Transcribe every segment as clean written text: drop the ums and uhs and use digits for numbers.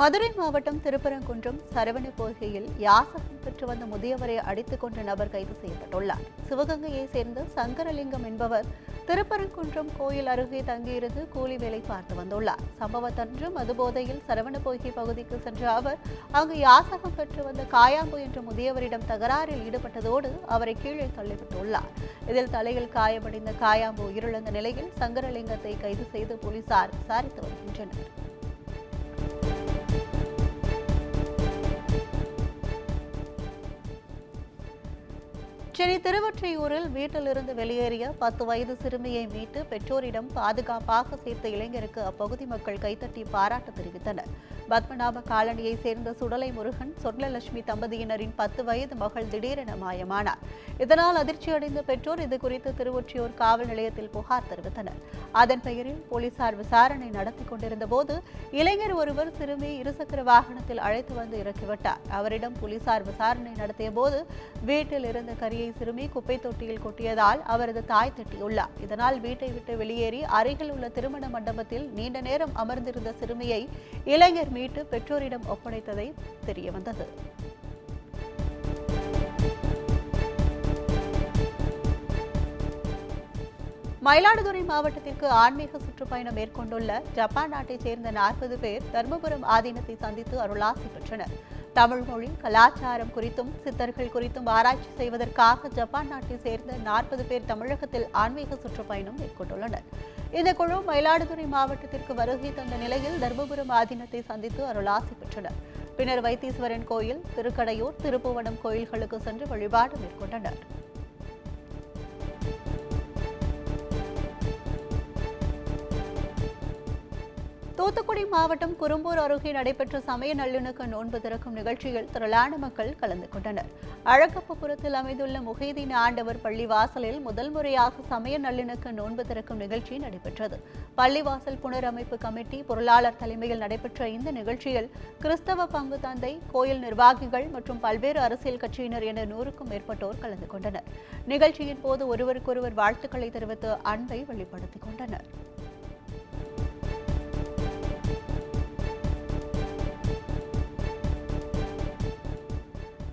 மதுரை மாவட்டம் திருப்பரங்குன்றம் சரவண பொய்கையில் யாசகம் பெற்று வந்த முதியவரை அடித்துக் கொன்ற நபர் கைது செய்யப்பட்டுள்ளார். சிவகங்கையை சேர்ந்த சங்கரலிங்கம் என்பவர் திருப்பரங்குன்றம் கோயில் அருகே தங்கியிருந்து கூலி வேலை பார்த்து வந்துள்ளார். சம்பவத்தன்று மதுபோதையில் சரவண பொய்கை பகுதிக்கு சென்ற அவர் அங்கு யாசகம் பெற்று வந்த காயாம்பு என்ற முதியவரிடம் தகராறில் ஈடுபட்டதோடு அவரை கீழே தள்ளிவிட்டுள்ளார். இதில் தலையில் காயமடைந்த காயாம்பு உயிரிழந்த நிலையில் சங்கரலிங்கத்தை கைது செய்து போலீசார் விசாரித்து வருகின்றனர். சென்னை திருவொற்றியூரில் வீட்டிலிருந்து வெளியேறிய 10 வயது சிறுமியை மீட்டு பெற்றோரிடம் பாதுகாப்பாக சேர்த்த இளைஞருக்கு அப்பகுதி மக்கள் கைத்தட்டி பாராட்டு தெரிவித்தனர். பத்மநாப காலனியை சேர்ந்த சுடலை முருகன், சொர்ணலட்சுமி தம்பதியினரின் 10 வயது மகள் திடீரென மாயமானார். இதனால் அதிர்ச்சியடைந்த பெற்றோர் இதுகுறித்து திருவொற்றியூர் காவல் நிலையத்தில் புகார் தெரிவித்தனர். அதன் பெயரில் போலீசார் விசாரணை நடத்தி கொண்டிருந்த போது இளைஞர் ஒருவர் சிறுமி இருசக்கர வாகனத்தில் அழைத்து வந்து இறக்கிவிட்டார். அவரிடம் போலீசார் விசாரணை நடத்திய போது வீட்டில் இருந்த கரியை சிறுமி குப்பை தொட்டியில் கொட்டியதால் அவரது தாய் திட்டியுள்ளார். இதனால் வீட்டை விட்டு வெளியேறி அருகில் உள்ள திருமண மண்டபத்தில் நீண்ட நேரம் அமர்ந்திருந்த சிறுமியை இளைஞர் மீட்டு பெற்றோரிடம் ஒப்படைத்ததை தெரியவந்தது. மயிலாடுதுறை மாவட்டத்திற்கு ஆன்மீக சுற்றுப்பயணம் மேற்கொண்டுள்ள ஜப்பான் நாட்டைச் சேர்ந்த 40 பேர் தர்மபுரம் ஆதீனத்தை சந்தித்து அருளாசி பெற்றனர். தமிழ் மொழி, கலாச்சாரம் குறித்தும் சித்தர்கள் குறித்தும் ஆராய்ச்சி செய்வதற்காக ஜப்பான் நாட்டை சேர்ந்த 40 பேர் தமிழகத்தில் ஆன்மீக சுற்றுப்பயணம் மேற்கொண்டுள்ளனர். இந்த குழு மயிலாடுதுறை மாவட்டத்திற்கு வருகை தந்த நிலையில் தர்மபுரம் ஆதீனத்தை சந்தித்து அருளாசி பெற்றனர். பின்னர் வைத்தீஸ்வரன் கோயில், திருக்கடையூர், திருப்புவனம் கோயில்களுக்கு சென்று வழிபாடு மேற்கொண்டனர். தூத்துக்குடி மாவட்டம் குரும்பூர் அருகே நடைபெற்ற சமய நல்லிணக்க நோன்பு திறக்கும் நிகழ்ச்சியில் திரளான மக்கள் கலந்து கொண்டனர். அழகப்பபுரத்தில் அமைந்துள்ள முஹைதீன் ஆண்டவர் பள்ளிவாசலில் முதல் முறையாக சமய நல்லிணக்க நோன்பு திறக்கும் நிகழ்ச்சி நடைபெற்றது. பள்ளிவாசல் புனரமைப்பு கமிட்டி பொருளாளர் தலைமையில் நடைபெற்ற இந்த நிகழ்ச்சியில் கிறிஸ்தவ பங்கு தந்தை, கோயில் நிர்வாகிகள் மற்றும் பல்வேறு அரசியல் கட்சியினர் என 100க்கும் மேற்பட்டோர் கலந்து கொண்டனர். நிகழ்ச்சியின் போது ஒருவருக்கொருவர் வாழ்த்துக்களை தெரிவித்து அன்பை வெளிப்படுத்திக் கொண்டனர்.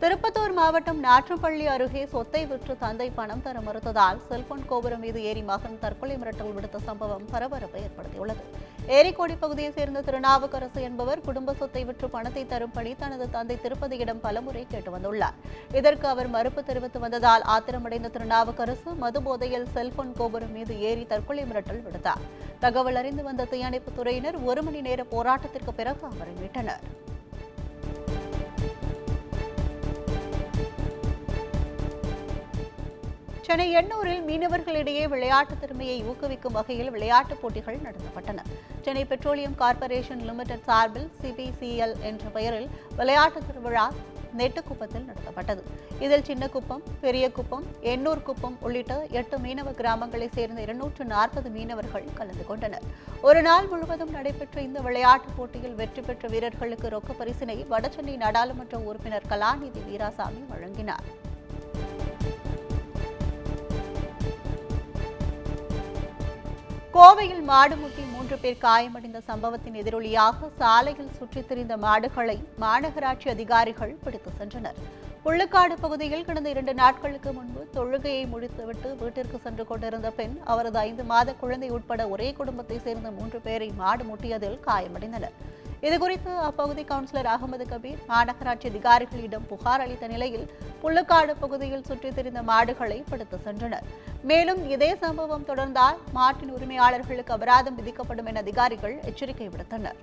திருப்பத்தூர் மாவட்டம் நாற்றுப்பள்ளி அருகே சொத்தை விற்று தந்தை பணம் தர மறுத்ததால் செல்போன் கோபுரம் மீது ஏறி மகன் தற்கொலை மிரட்டல் விடுத்த சம்பவம் பரபரப்பை ஏற்படுத்தியுள்ளது. ஏரிக்கோடி பகுதியைச் சேர்ந்த திருநாவுக்கரசு என்பவர் குடும்ப சொத்தை விற்று பணத்தை தரும்படி தனது தந்தை திருப்பதியிடம் பலமுறை கேட்டு வந்துள்ளார். இதற்கு அவர் மறுப்பு தெரிவித்து வந்ததால் ஆத்திரமடைந்த திருநாவுக்கரசு மது போதையில் செல்போன் கோபுரம் மீது ஏறி தற்கொலை மிரட்டல் விடுத்தார். தகவல் அறிந்து வந்த தீயணைப்புத் துறையினர் 1 மணி நேர போராட்டத்திற்கு பிறகு அவரை மீட்டனர். சென்னை எண்ணூரில் மீனவர்களிடையே விளையாட்டு திறமையை ஊக்குவிக்கும் வகையில் விளையாட்டுப் போட்டிகள் நடத்தப்பட்டன. சென்னை பெட்ரோலியம் கார்ப்பரேஷன் லிமிடெட் சார்பில் CPCL என்ற பெயரில் விளையாட்டு திருவிழா நெட்டுக்குப்பத்தில் நடத்தப்பட்டது. இதில் சின்னக்குப்பம், பெரியகுப்பம், எண்ணூர் குப்பம் உள்ளிட்ட 8 மீனவ கிராமங்களைச் சேர்ந்த 240 மீனவர்கள் கலந்து கொண்டனர். ஒரு நாள் முழுவதும் நடைபெற்ற இந்த விளையாட்டுப் போட்டியில் வெற்றி பெற்ற வீரர்களுக்கு ரொக்க பரிசினை வடசென்னை நாடாளுமன்ற உறுப்பினர் கலாநிதி வீராசாமி வழங்கினார். கோவையில் மாடு முட்டி 3 பேர் காயமடைந்த சம்பவத்தின் எதிரொலியாக சாலையில் சுற்றித் திரிந்த மாடுகளை மாநகராட்சி அதிகாரிகள் பிடித்து சென்றனர். புள்ளுக்காடு பகுதியில் கடந்த 2 நாட்களுக்கு முன்பு தொழுகையை முடித்துவிட்டு வீட்டிற்கு சென்று கொண்டிருந்த பெண் அவரது 5 மாத குழந்தை உட்பட ஒரே குடும்பத்தைச் சேர்ந்த 3 பேரை மாடு முட்டியதில் காயமடைந்தனர். இதுகுறித்து அப்பகுதி கவுன்சிலர் அகமது கபீர் மாநகராட்சி அதிகாரிகளிடம் புகார் அளித்த நிலையில் புள்ளுக்காடு பகுதியில் சுற்றித் திரிந்த மாடுகளை பிடித்து சென்றனர். மேலும் இதே சம்பவம் தொடர்ந்தால் மாட்டின் உரிமையாளர்களுக்கு அபராதம் விதிக்கப்படும் என அதிகாரிகள் எச்சரிக்கை விடுத்தனர்.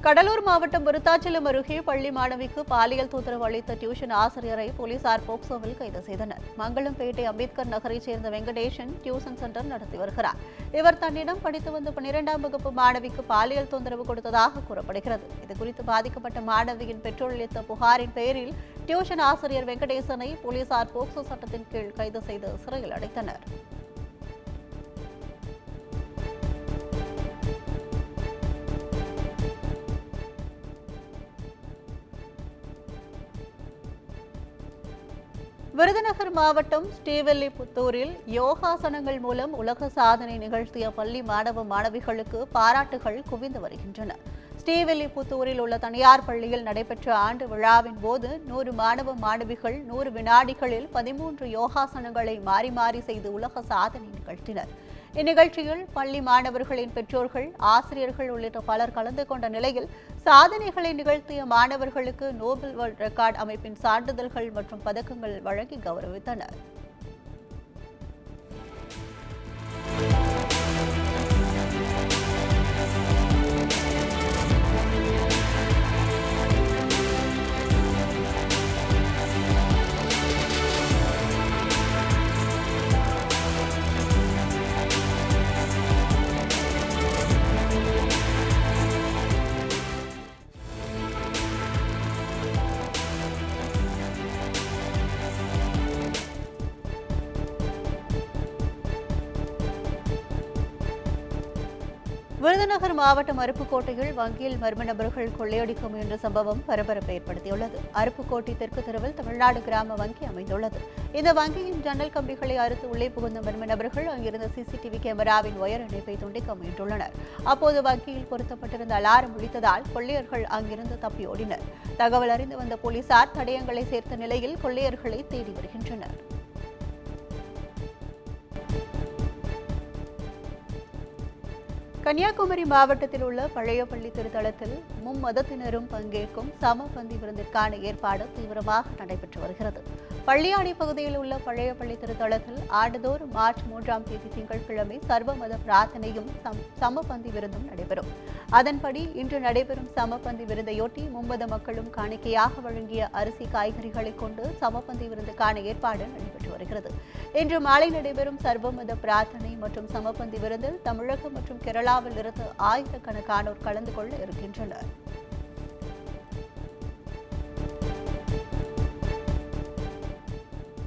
கடலூர் மாவட்டம் விருத்தாச்சலம் அருகே பள்ளி மாணவிக்கு பாலியல் தொந்தரவு அளித்த டியூஷன் ஆசிரியரை போலீசார் போக்சோவில் கைது செய்தனர். மங்களம்பேட்டை அம்பேத்கர் நகரைச் சேர்ந்த வெங்கடேசன் டியூஷன் சென்டர் நடத்தி வருகிறார். இவர் தன்னிடம் படித்து வந்த 12ஆம் வகுப்பு மாணவிக்கு பாலியல் தொந்தரவு கொடுத்ததாக கூறப்படுகிறது. இதுகுறித்து பாதிக்கப்பட்ட மாணவியின் பெற்றோர் அளித்த புகாரின் பேரில் டியூஷன் ஆசிரியர் வெங்கடேசனை போலீசார் போக்சோ சட்டத்தின் கீழ் கைது செய்து சிறையில் அடைத்தனர். விருதுநகர் மாவட்டம் ஸ்ரீவில்லிபுத்தூரில் யோகாசனங்கள் மூலம் உலக சாதனை நிகழ்த்திய பள்ளி மாணவ மாணவிகளுக்கு பாராட்டுகள் குவிந்து வருகின்றன. ஸ்ரீவில்லிபுத்தூரில் உள்ள தனியார் பள்ளியில் நடைபெற்ற ஆண்டு விழாவின் போது 100 மாணவ மாணவிகள் 100 வினாடிகளில் 13 யோகாசனங்களை மாறி மாறி செய்து உலக சாதனை நிகழ்த்தினர். இந்நிகழ்ச்சியில் பள்ளி மாணவர்களின் பெற்றோர்கள், ஆசிரியர்கள் உள்ளிட்ட பலர் கலந்து கொண்ட நிலையில் சாதனைகளை நிகழ்த்திய மாணவர்களுக்கு நோபல் வேர்ல்ட் ரெக்கார்ட் அமைப்பின் சான்றிதழ்கள் மற்றும் பதக்கங்கள் வழங்கி கௌரவித்தனர். விருதுநகர் மாவட்டம் அருப்புக்கோட்டையில் வங்கியில் மர்ம நபர்கள் கொள்ளையடிக்க முயன்ற சம்பவம் பரபரப்பை ஏற்படுத்தியுள்ளது. அருப்புக்கோட்டை தெற்கு தெருவில் தமிழ்நாடு கிராம வங்கி அமைந்துள்ளது. இந்த வங்கியின் ஜன்னல் கம்பிகளை அறுத்து உள்ளே புகுந்த மர்ம நபர்கள் அங்கிருந்த சிசிடிவி கேமராவின் ஒயர் இணைப்பை துண்டிக்க முயன்றுள்ளனர். அப்போது வங்கியில் பொருத்தப்பட்டிருந்த அலாரம் ஒலித்ததால் கொள்ளையர்கள் அங்கிருந்து தப்பியோடினர். தகவல் அறிந்து வந்த போலீசார் தடயங்களை சேர்த்த நிலையில் கொள்ளையர்களை தேடி வருகின்றனர். கன்னியாகுமரி மாவட்டத்தில் உள்ள பழைய பள்ளி திருத்தலத்தில் மும்மதத்தினரும் பங்கேற்கும் சமபந்தி விருந்திற்கான ஏற்பாடு தீவிரமாக நடைபெற்று வருகிறது. பள்ளியாடி பகுதியில் உள்ள பழைய பள்ளி திருத்தலத்தில் ஆண்டுதோறும் மார்ச் 3ஆம் தேதி திங்கட்கிழமை சர்வமத பிரார்த்தனையும் சமபந்தி விருந்தும் நடைபெறும். அதன்படி இன்று நடைபெறும் சமபந்தி விருந்தையொட்டி மும்மத மக்களும் காணிக்கையாக வழங்கிய அரிசி, காய்கறிகளை கொண்டு சமபந்தி விருந்துக்கான ஏற்பாடு நடைபெற்று வருகிறது. இன்று மாலை நடைபெறும் சர்வமத பிரார்த்தனை மற்றும் சமபந்தி விருந்தில் தமிழகம் மற்றும் கேரளாவில் இருந்து ஆயிரக்கணக்கானோர் கலந்து கொள்ள இருக்கின்றனர்.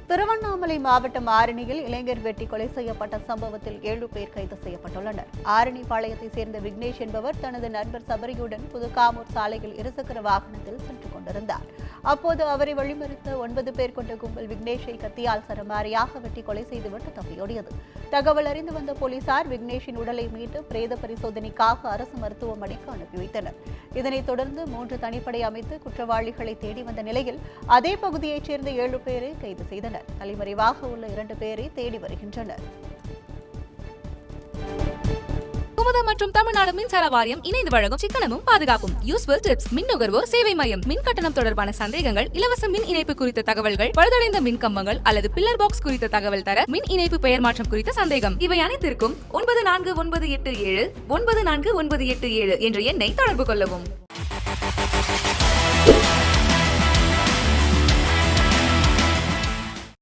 திருவண்ணாமலை மாவட்டம் ஆரணியில் இளைஞர் வெட்டி கொலை செய்யப்பட்ட சம்பவத்தில் 7 பேர் கைது செய்யப்பட்டுள்ளனர். ஆரணிபாளையத்தைச் சேர்ந்த விக்னேஷ் என்பவர் தனது நண்பர் சபரியுடன் புதுக்காமூர் சாலையில் இருசக்கர வாகனத்தில் சென்று கொண்டிருந்தார். அப்போது அவரை வழிமறித்த 9 பேர் கொண்ட கும்பல் விக்னேஷை கத்தியால் சரமாரியாக வெட்டி கொலை செய்துவிட்டு தப்பியோடியது. தகவல் அறிந்து வந்த போலீசார் விக்னேஷின் உடலை மீட்டு பிரேத பரிசோதனைக்காக அரசு மருத்துவமனைக்கு அனுப்பி வைத்தனர். இதனைத் தொடர்ந்து 3 தனிப்படை அமைத்து குற்றவாளிகளை தேடி வந்த நிலையில் அதே பகுதியைச் சேர்ந்த 7 பேரை கைது செய்தனர். தலைமறைவாக உள்ள 2 பேரை தேடி வருகின்றனர். குமுதம் மற்றும் தமிழ்நாடு மின்சார வாரியம் இணைந்து வழங்கும் சிக்கனமும் பாதுகாப்பும் யூஸ்ஃபுல் டிப்ஸ். மின் நுகர்வோர் சேவை மையம். மின் கட்டணம் தொடர்பான சந்தேகங்கள், இலவச மின் இணைப்பு குறித்த தகவல்கள், பழுதடைந்த மின் கம்பங்கள் அல்லது பில்லர் பாக்ஸ் குறித்த தகவல் தர, மின் இணைப்பு பெயர் மாற்றம் குறித்த சந்தேகம், இவை அனைத்திற்கும் 9497 9497 என்ற எண்ணை தொடர்பு கொள்ளவும்.